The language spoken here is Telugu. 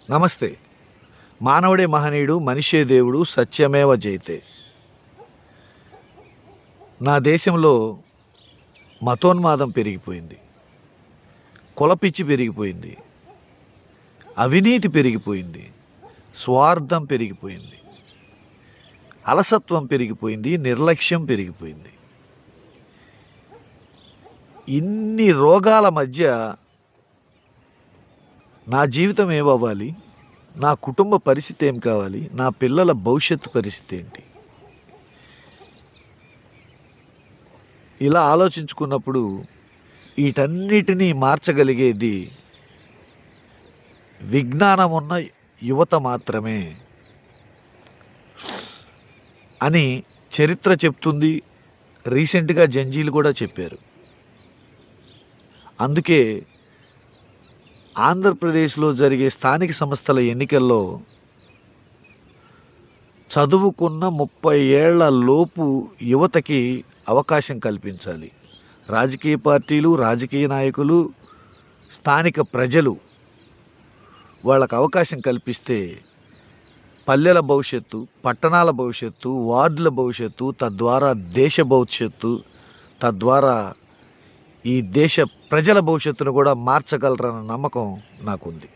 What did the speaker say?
నమస్తే. మానవుడే మహనీయుడు, మనిషే దేవుడు, సత్యమేవ జయతే. నా దేశంలో మతోన్మాదం పెరిగిపోయింది, కులపిచ్చి పెరిగిపోయింది, అవినీతి పెరిగిపోయింది, స్వార్థం పెరిగిపోయింది, అలసత్వం పెరిగిపోయింది, నిర్లక్ష్యం పెరిగిపోయింది. ఇన్ని రోగాల మధ్య నా జీవితం ఏమవ్వాలి, నా కుటుంబ పరిస్థితి ఏం కావాలి, నా పిల్లల భవిష్యత్తు పరిస్థితి ఏంటి, ఇలా ఆలోచించుకున్నప్పుడు వీటన్నిటినీ మార్చగలిగేది విజ్ఞానం ఉన్న యువత మాత్రమే అని చరిత్ర చెప్తుంది. రీసెంట్గా జంజీలు కూడా చెప్పారు. అందుకే ఆంధ్రప్రదేశ్లో జరిగే స్థానిక సంస్థల ఎన్నికల్లో చదువుకున్న 30 ఏళ్ల లోపు యువతకి అవకాశం కల్పించాలి. రాజకీయ పార్టీలు, రాజకీయ నాయకులు, స్థానిక ప్రజలు వాళ్ళకు అవకాశం కల్పిస్తే పల్లెల భవిష్యత్తు, పట్టణాల భవిష్యత్తు, వార్డుల భవిష్యత్తు, తద్వారా దేశ భవిష్యత్తు, తద్వారా ఈ దేశ ప్రజల భవిష్యత్తును కూడా మార్చగలరన్న నమ్మకం నాకుంది.